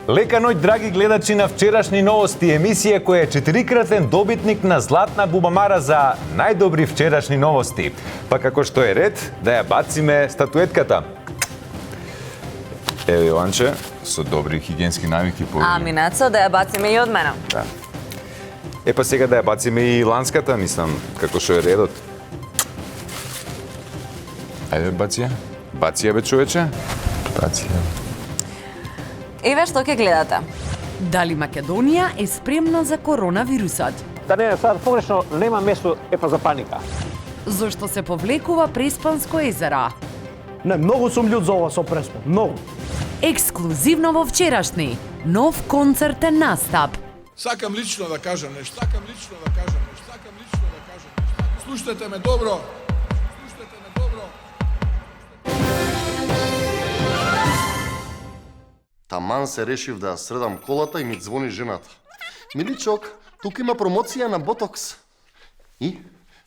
Лека ноќ, драги гледачи на вчерашни новости, емисија која е 4-кратен добитник на Златна бубамара за најдобри вчерашни новости. Па како што е ред, да ја бациме статуетката. Еве Јованче, со добри хигиенски навики по. Ами Нацо, да ја бациме и од мене. Да. Па сега да ја бациме и ланската, мислам, како што е редот. Ајде бација. Бација бе човече. Бација. Еве што ќе гледате. Дали Македонија е спремна за коронавирусот? Да не, сад погрешно, нема место за паника. Зошто се повлекува Преспанско езеро? Не, многу сум људ за ова со Преспан, многу. Ексклузивно во вчерашни, нов концертен настап. Сакам лично да кажам нешто. Слушнете ме добро. Таман се решив да ја средам колата и ми звони жената. Миличок, тука има промоција на ботокс. И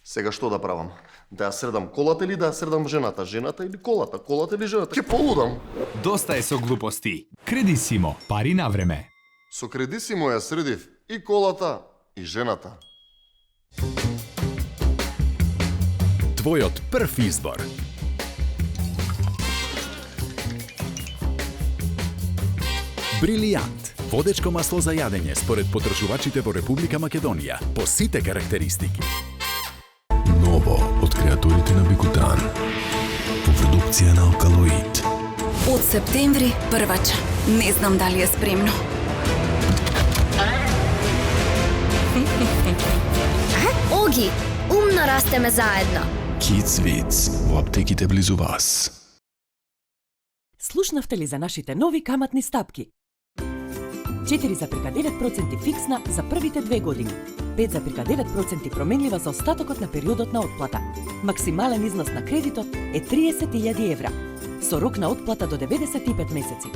сега што да правам? Да ја средам колата или да ја средам жената? Жената или колата? Колата или жената? Ке полудам. Доста е со глупости. Кредисимо, пари на време. Со Кредисимо ја средив и колата и жената. Твојот прв избор. Брилијант. Водечко масло за јадење според потрошувачите во Република Македонија по сите карактеристики. Ново од креаторите на Бикутан. По продукција на Алкалоид. Од септември првача. Не знам дали е спремно. Оги, умно растеме заедно. Kids Vids во аптеките близу вас. Слушнавте ли за нашите нови каматни стапки? 4,9% фиксна за првите 2 години, 5,9% променлива за остатокот на периодот на отплата. Максимален износ на кредитот е 30.000 евра, со рок на отплата до 95 месеци.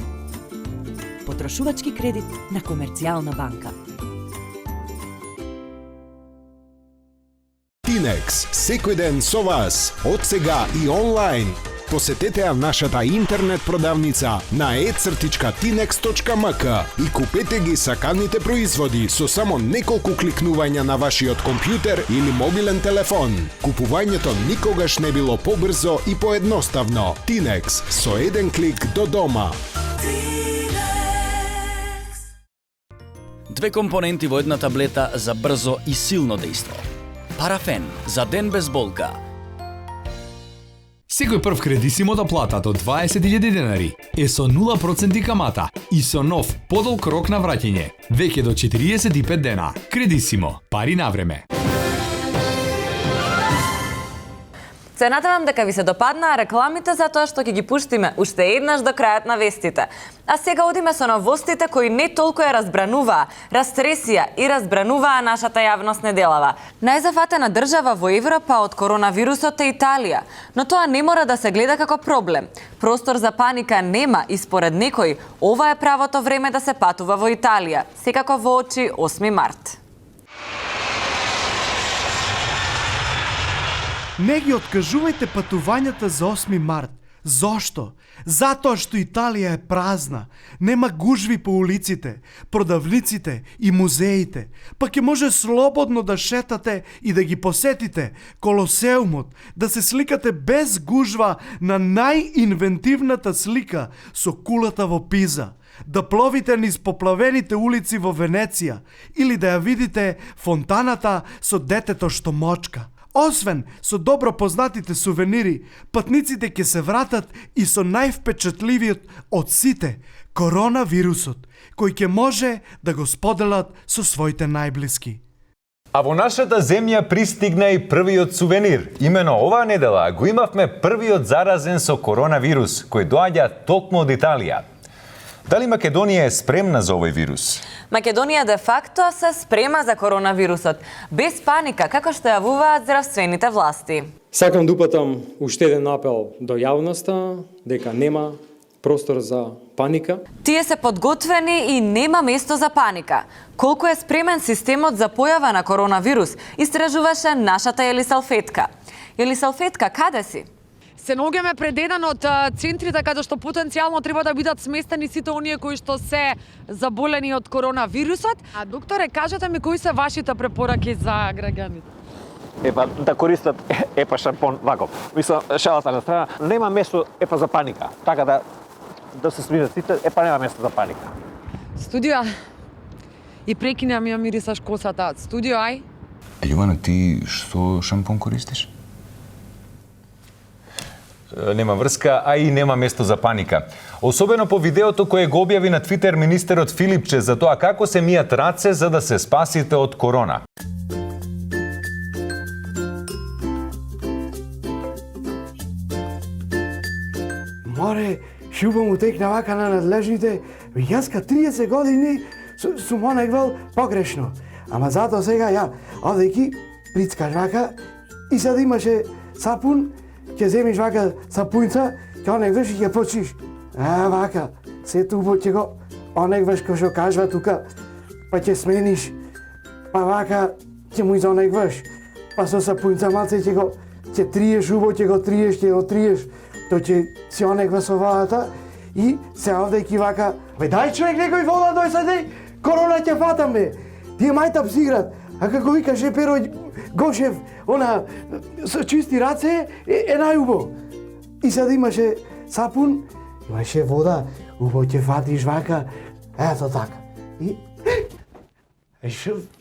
Потрошувачки кредит на Комерцијална банка. Тинекс, секој ден со вас, од сега и онлайн. Посетете ја нашата интернет продавница на e-tinex.mk и купете ги саканите производи со само неколку кликнувања на вашиот компјутер или мобилен телефон. Купувањето никогаш не било побрзо и поедноставно. Тинекс, со еден клик до дома. Две компоненти во една таблета за брзо и силно дејство. Парафен за ден без болка. Секој прв Кредисимо доплата до 20.000 денари е со 0% камата и со нов подолг рок на враќање, веќе до 45 дена. Кредисимо, пари на време. Се надевам дека ви се допаднаа рекламите затоа што ќе ги пуштиме уште еднаш до крајот на вестите. А сега одиме со новостите кои не толку ја разбрануваа, растресија и разбрануваа нашата јавност неделава. Најзафатена држава во Европа од коронавирусот е Италија, но тоа не мора да се гледа како проблем. Простор за паника нема и според некои ова е правото време да се патува во Италија, секако воочи 8 март. Не ги откажувајте патувањата за 8 март. Зошто? Затоа што Италија е празна. Нема гужви по улиците, продавниците и музеите. Па ќе може слободно да шетате и да ги посетите Колосеумот, да се сликате без гужва на најинвентивната слика со кулата во Пиза, да пловите низ поплавените улици во Венеција или да ја видите фонтаната со детето што мочка. Освен со добро познатите сувенири, патниците ќе се вратат и со највпечатливиот од сите, коронавирусот, кој ќе може да го споделат со своите најблиски. А во нашата земја пристигна и првиот сувенир. Имено оваа недела го имавме првиот заразен со коронавирус, кој доаѓа токму од Италија. Дали Македонија е спремна за овој вирус? Македонија де факто се спрема за коронавирусот, без паника, како што јавуваат здравствените власти. Сакам да упатам уште еден апел до јавноста, дека нема простор за паника. Тие се подготвени и нема место за паника. Колку е спремен системот за појава на коронавирус, истражуваше нашата Елисалфетка. Елисалфетка, каде си? Се наоѓаме пред еден од центрите каде што потенцијално треба да бидат сместени сите оние кои што се заболени од коронавирусот. А докторе, кажете ми кои се вашите препораки за граѓаните? Да користат шампон ваков. Мислам, шалата на страна, нема место за паника. Така да се смират сите, нема место за паника. Студио, и прекина ми ја мирисаш косата. Студио, ај? Љубана, ти што шампон користиш? Нема врска, а и нема место за паника. Особено по видеото кое го објави на Твитер министерот Филипче за тоа како се мијат раце за да се спасите од корона. Море, шуба му текна вака на надлежните, јаска 30 години сум онегвал погрешно. Ама затоа сега ја, одејки, прицкаш вака и sad имаше сапун, ќе земиш вака сапунца, ќе онегваш и ќе почиш. Вака, се тубо ќе го онегваш кој што кажва тука, па ќе смениш, па вака ќе му изонегваш, па со сапунца малце ќе триеш убо, ќе го триеш, тој ќе си онегва со водата и се овдејки вака, дај човек некој вода дој саде, корона ќе фатам бе. Тие мајтап си играт, а како викаше Перо Гошев, она со чисти раце е најубо. И сад имаше сапун, имаше вода, убо ќе фатиш вака, ето така. И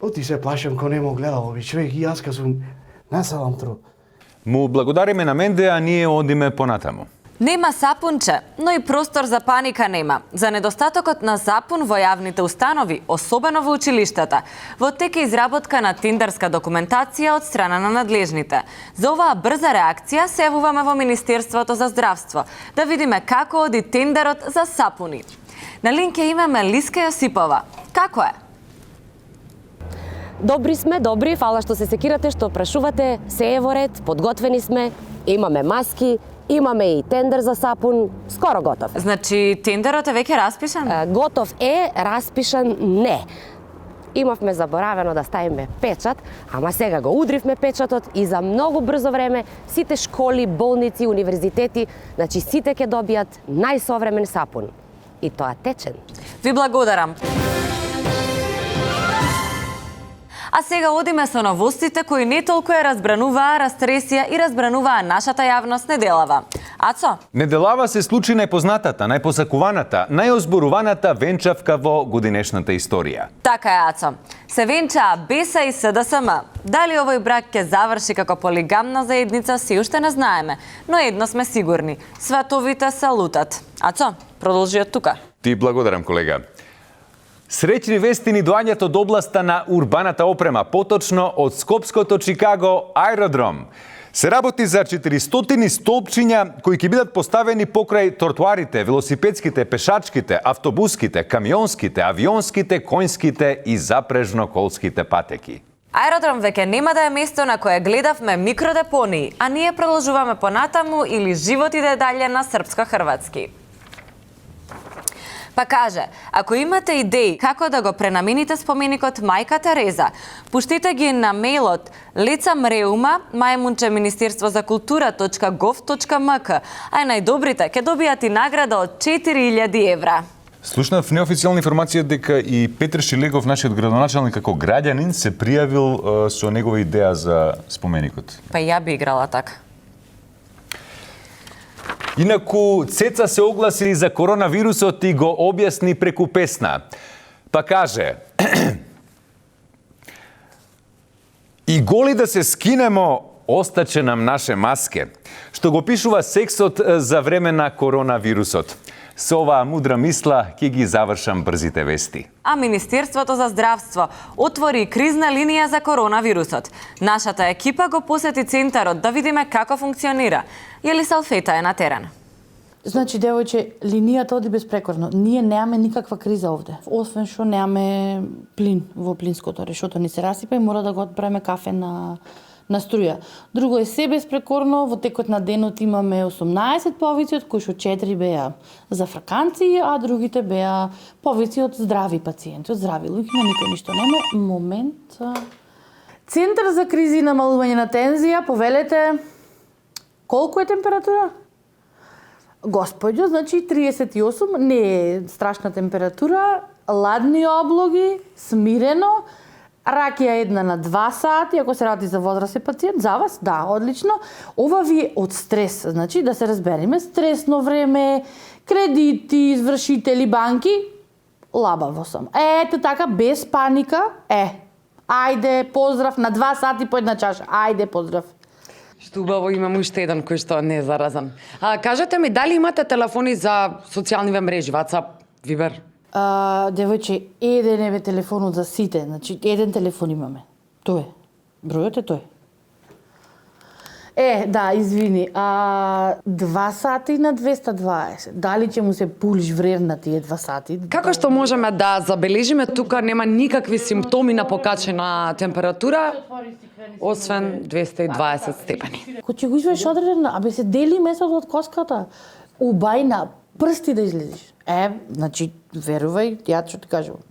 оти се плашам ко немо гледал ови човек и јас ка сум насалам тру. Му благодариме на Менде, а ние одиме понатаму. Нема сапунче, но и простор за паника нема. За недостатокот на сапун во јавните установи, особено во училиштата, во тек е изработка на тендерска документација од страна на надлежните. За оваа брза реакција се јавуваме во Министерството за здравство, да видиме како оди тендерот за сапуни. На линк имаме Лиска Јосипова. Како е? Добри сме, добри, фала што се секирате, што прашувате, се е во ред, подготвени сме, имаме маски, имаме и тендер за сапун, скоро готов. Значи, тендерот е веќе распишан? Готов е, распишан не. Имавме заборавено да ставиме печат, ама сега го удривме печатот и за многу брзо време сите школи, болници, универзитети, значи сите ќе добијат најсовремен сапун. И тоа течен. Ви благодарам. А сега одиме со новостите кои не толку ја разбрануваа, растресија и разбрануваа нашата јавност неделава. Ацо? Неделава се случи најпознатата, најпосакуваната, најозборуваната венчавка во годинешната историја. Така е, Ацо. Се венчаа БЕСА и СДСМ. Дали овој брак ќе заврши како полигамна заедница, се уште не знаеме, но едно сме сигурни. Световите се лутат. Ацо, продолжи од тука. Ти благодарам, колега. Среќни вести ни доаѓаат од областа на урбаната опрема, поточно од скопското Чикаго аеродром. Се работи за 400 столпчиња кои ќе бидат поставени покрај тротоарите, велосипедските, пешачките, автобуските, камионските, авионските, коњските и запрежно-колските патеки. Аеродром веќе нема да е место на кое гледавме микродепонии, а ние продолжуваме понатаму или живот иде дале на српско-хрватски. Па каже, ако имате идеи како да го пренамените споменикот Мајка Тереза, пуштите ги на мејлот lecamreuma@ministерствозакултура.gov.mk, а и најдобрите ќе добијат и награда од 4000 евра. Слушнав неофицијална информација дека и Петр Шилегов, нашиот градоначалник, како граѓанин се пријавил со негова идеја за споменикот. Па ја би играла така. Инаку, Цеца се огласи за коронавирусот и го објасни преку песна. Па каже: И голи да се скинемо, остаче нам наше маске. Што го пишува сексот за време на коронавирусот. Со оваа мудра мисла ќе ги завршам брзите вести. А Министерството за здравство отвори кризна линија за коронавирусот. Нашата екипа го посети центарот да видиме како функционира. Елисалфета е на терен. Значи, девојче, линијата оди безпрекорно. Ние немаме никаква криза овде. Освен што немаме плин во плинското решото ни се расипа и мора да го отбреме кафе на струја. Друго е се безпрекорно, во текот на денот имаме 18 повици, од кои што 4 беа за фраканци, а другите беа повици од здрави пациенти, од здрави луѓе, никој ништо нема. Момент. Центар за кризи и намалување на тензија, повелете, Колку е температура? Господјо, значи 38, не е страшна температура, ладни облоги, смирено, ракија една на 2 сати, ако се ради за возрастен пациент, за вас, да, одлично. Ова ви е од стрес, значи да се разбереме, стресно време, кредити, извршители, банки, лабаво сам. Ете така, без паника, ајде, поздрав, на 2 сати по една чаша, ајде, поздрав. Што убаво имам уште еден кој што не е заразен. Кажете ми, дали имате телефони за социјалниве мрежи, WhatsApp, Viber? Девојче, еден е телефонот за сите, значи еден телефон имаме. Тој е. Бројот е тој. Да, извини. 2 сати на 220. Дали ќе му се пулиш вредна тие 2 сати? Како што можеме да забележиме, тука нема никакви симптоми на покачена температура, освен 220 степени. Кој ќе го извадиш одредена, се дели месото од коската. Убај на прсти да излезеш. Значи, верувај, ја што ти кажувам.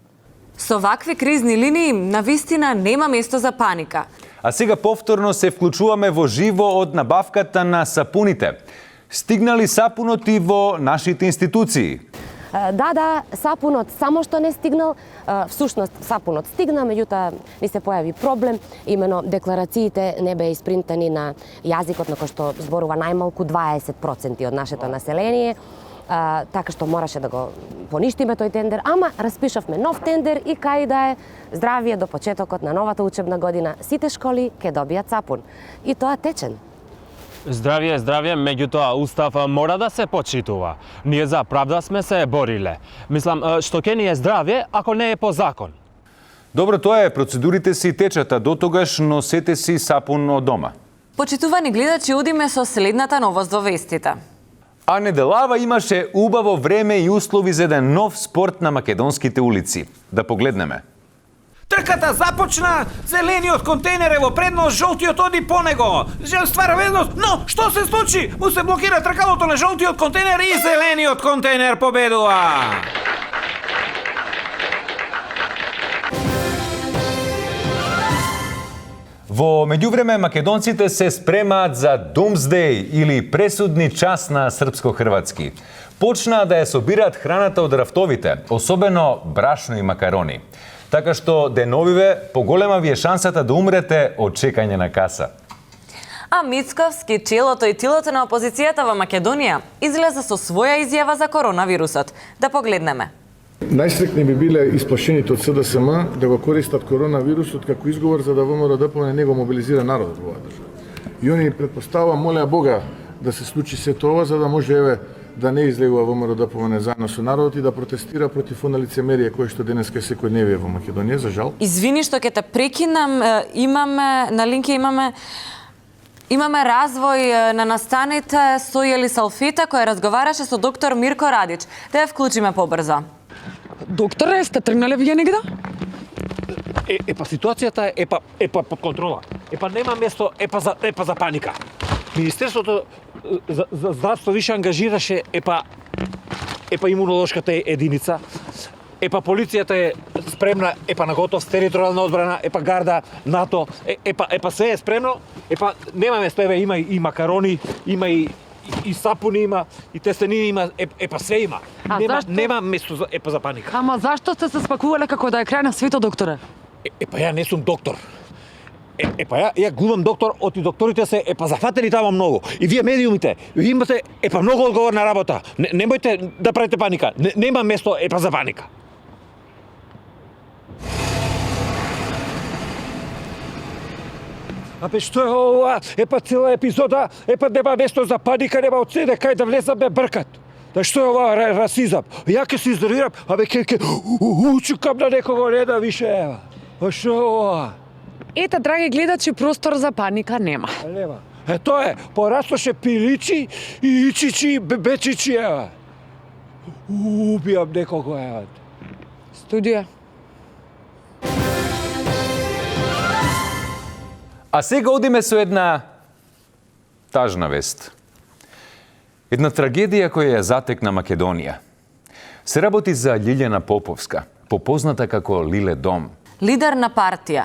Со вакви кризни линии, навистина нема место за паника. А сега повторно се вклучуваме во живо од набавката на сапуните. Стигнали сапунот и во нашите институции? Да, сапунот само што не стигнал, всушност сапунот стигна, меѓутоа ни се појави проблем, имено декларациите не беа испринтани на јазикот на кој што зборува најмалку 20% од нашето население, така што мораше да го поништиме тој тендер, ама распишавме нов тендер и кај да е здравие до почетокот на новата учебна година, сите школи ќе добијат сапун. И тоа течен. Здравие, меѓутоа устав мора да се почитува. Ние за правда сме се бориле. Мислам, што ќе ни е здравие ако не е по закон. Добро, тоа е, процедурите си течат, а дотогаш носете си сапун од дома. Почитувани гледачи, одиме со следната новост во вестите. А неделава имаше убаво време и услови за еден нов спорт на македонските улици. Да погледнеме. Трката започна, зелениот контейнер е во предност, жолтиот оди по него. Ствара ведност, но што се случи? Му се блокира тркалото на жолтиот контейнер и зелениот контейнер победува. Во меѓувреме македонците се спремаат за Doomsday или пресудни час на српско-хрватски. Почнаа да ја собираат храната од рафтовите, особено брашно и макарони. Така што деновиве поголема ви е шансата да умрете од чекање на каса. А Мицковски, челото и тилото на опозицијата во Македонија, излезе со своја изјава за коронавирусот. Да погледнеме. Најстрекни би биле исплашените од СДСМ да го користат коронавирусот како изговор за да ВМРО-ДПМНЕ не го мобилизира народот во оваа држава. И они претпоставува, молеа Бога да се случи сето ова за да може да не излегува ВМРО-ДПМНЕ заедно со народот и да протестира против она лицемерие кое што денеска секојдневие во Македонија, за жал. Извини што ќе те прекинам, на линке имаме развој на настаните со Јелис Алфета која разговараше со доктор Мирко Радич. Да ја вклучиме побрзо. Докторе, сте тргнале вие негде? Ситуацијата е под контрола. Нема место за паника. Министерството за здравство више ангажираше имунолошката единица. Полицијата е спремна, на готов, територијална одбрана, гарда, НАТО, све е спремно. Нема место, има и макарони, има и сапуни има, и тестенини има, све има. Нема место за паника. Ама зашто сте се спакувале како да е крај на светот, докторе? Ја не сум доктор. Ја глумам доктор, оти докторите се зафатени тamo многу. И вие медиумите, вие имате многу одговорна работа. Немојте да правите паника. Нема место за паника. Што е ова? Цела епизода, нема место за паника, нема од седе кај да влезаме бркат. Што е ова расизам? Ја ке се изолирам, ке учукам на некого, не да више. Што е ова? Ете, драги гледачи, простор за паника нема. Нема. Тоа е, порасташе пиличи и ичичи, бечичи, убијам некого, Студија. А сега одиме со една тажна вест. Една трагедија која ја затекна Македонија. Се работи за Лилјана Поповска, попозната како Лиле Дом. Лидер на партија,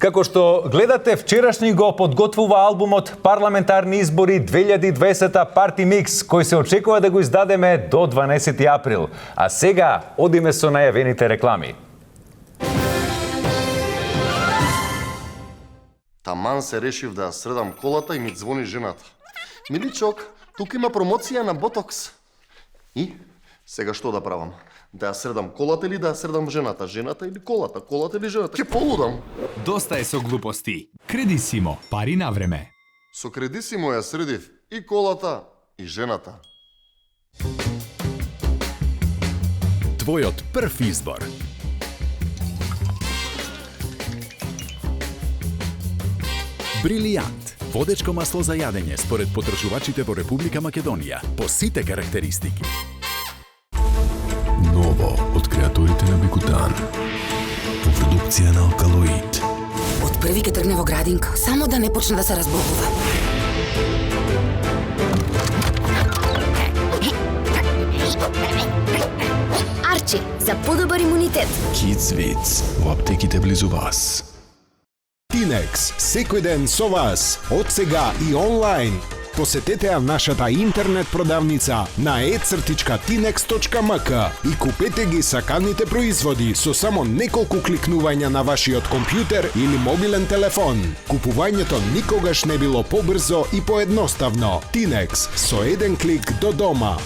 Како што гледате, вчерашни го подготвува албумот Парламентарни избори 2020 Party Mix, кој се очекува да го издадеме до 12 април. А сега одиме со најавените реклами. Таман се решив да ја средам колата и ми звони жената. Миличок, тука има промоција на ботокс. И сега што да правам? Да ја средам колата или да ја средам жената? Жената или колата? Колата или жената? Ке полудам. Доста е со глупости. Кредисимо, пари на време. Со Кредисимо ја средив и колата и жената. Твојот прв избор. Брилијант. Водечко масло за јадење според потршувачите во Република Македонија по сите карактеристики. Ново од креаторите на Бикутан. По продукција на Алкалоид. Од први ке тргне во градинка, само да не почне да се разбогува. Арчи, за подобар имунитет. Kids Wits во аптеките близу вас. Тинекс, секој ден со вас, од сега и онлайн. Посетете ја нашата интернет продавница на e-tinex.mk и купете ги саканите производи со само неколку кликнувања на вашиот компјутер или мобилен телефон. Купувањето никогаш не било побрзо и поедноставно. Тинекс, со еден клик до дома.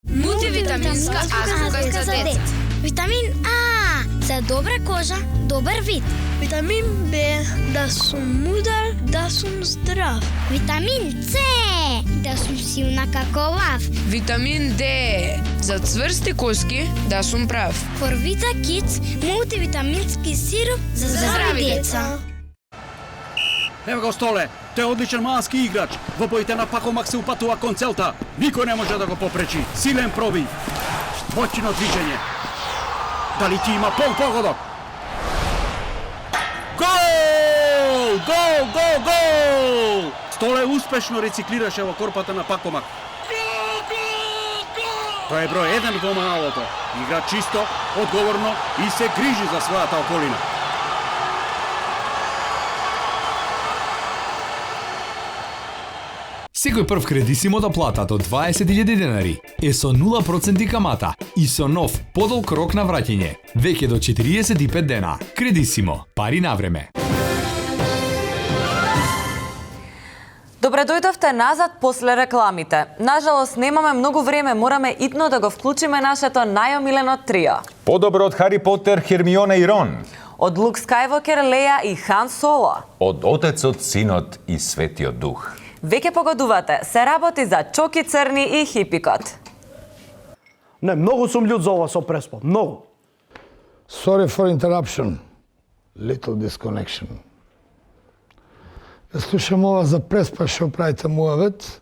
Мултивитаминска азбука за деца. Витамин А за добра кожа, добар вид. Витамин Б да сум мудар, да сум здрав. Витамин С да сум силна како лав. Витамин Д за цврсти коски, да сум прав. Форвита Kids мултивитамински сироп за здрави деца. Ево го Столе, тој е одличен малански играч. Во боите на Пакомак се упатува кон целта. Никој не може да го попречи. Силен пробив. Моćно движење. Дали ти има погодок? Гол! Гол, гол, гол! Столе успешно рециклираше во корпата на Пакомак. Тој е број 1 во малото. Игра чисто, одговорно и се грижи за својата околина. Секој прв Кредисимо да плата до 20.000 денари е со 0% камата и со нов подолг рок на враќање, веќе до 45 дена. Кредисимо, пари на време. Добре дојдовте назад после рекламите. Нажалост, немаме многу време, мораме итно да го вклучиме нашето најомилено трио. Подобро од Хари Потер, Хермиона и Рон. Од Лук Скајвокер, Леја и Хан Соло. Од Отецот, Синот и Светиот Дух. Веќе погодувате, се работи за Чоки Црни и Хипикот. Не, многу сум људ за ова со Преспа, многу. Sorry for interruption. Little disconnection. Ја слушам ова за Преспа што правите муавет.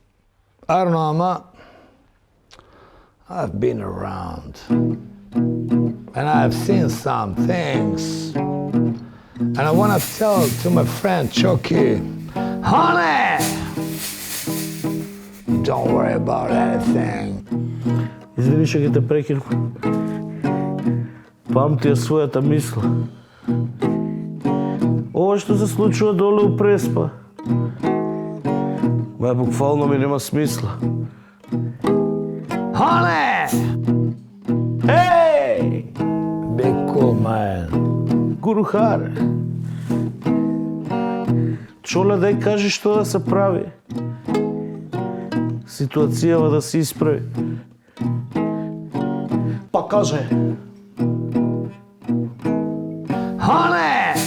Арно, ама I've been around. And I've seen some things. And I want to tell to my friend Chucky, honey, don't worry about anything. Извини, што ќе те прекинам. Памти ја својата мисла. Ова што се случува доле у Преспа, ма буквално ми нема смисла. Honey! Hey! Be cool, man. Гурухаре. Чоле, дај кажи што да се прави. Ситуацијава да се исправи. Па каже. Honey!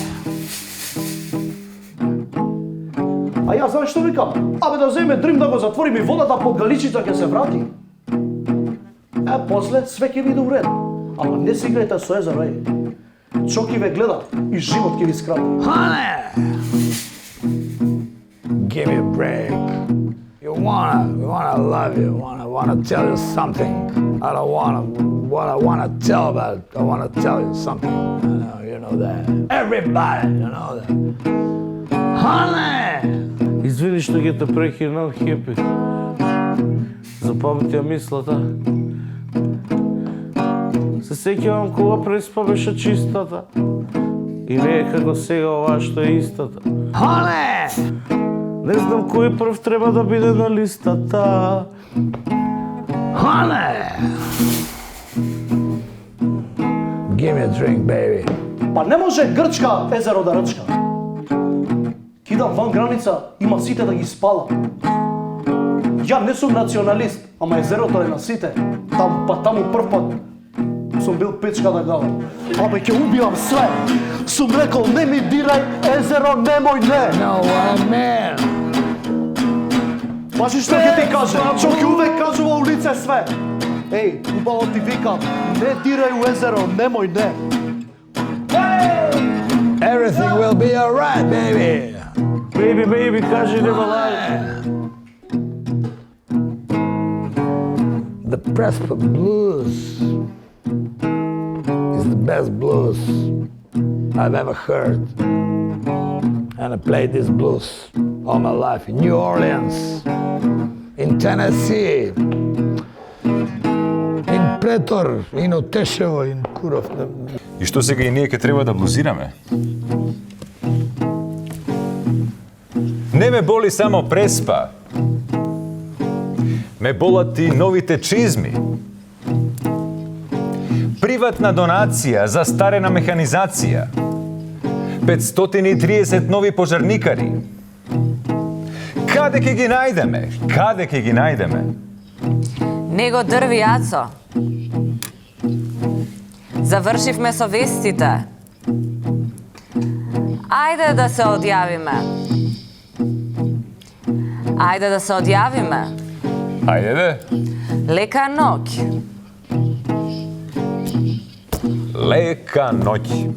А јас знаеш што викам? Абе да земе дрим да го затворим и водата под галичица ќе се врати. После све ќе биде уред. Ама не се играјте со езеро, Чоки ве гледа и живот ќе ви скрати. Honey! Give me a break. You wanna love you. Wanna tell you something. I don't what I wanna tell about. I wanna tell you something. You know that. Everybody, you know that. Honey! Извини што ќе те прекинам, Хепи. Запамти ја мислата. Се сеќавам кога преспа беше чистата. И не е како сега ова што е истата. Хане! Не знам кој прв треба да биде на листата. Хане! Give me a drink, baby. Па не може Грчка езеро да ръчка. Кидам ван граница, има сите да ги спала. Ја не сум националист, ама езерото е на сите. Таму прв пат сум бил пичка да гавам. Абе, ќе убивам све. Сум рекол, не ми дирај, езеро, немој, не. No, what I mean. Паши што ќе ти каже, што ќе увек кажува у лице све. Еј, убаво ти викам, не дирај у езеро, немој, не. Everything will be alright, baby. Baby, baby, кажи нема лај. The Prespa Blues is the best blues I've ever heard. And I played this blues all my life in New Orleans, in Tennessee, in Pretor, in Oteševo, in Kurov. И што сега и ние ке треба да блузираме? Не ме боли само преспа. Ме болат и новите чизми. Приватна донација за старена механизација. 530 нови пожарникари. Каде ќе ги најдеме? Каде ќе ги најдеме? Него дрви, Ацо. Завршивме со вестите. Ајде да се одјавиме. Ајде да се одјавиме. Ајде бе. Лека ноќ. Лека ноќ.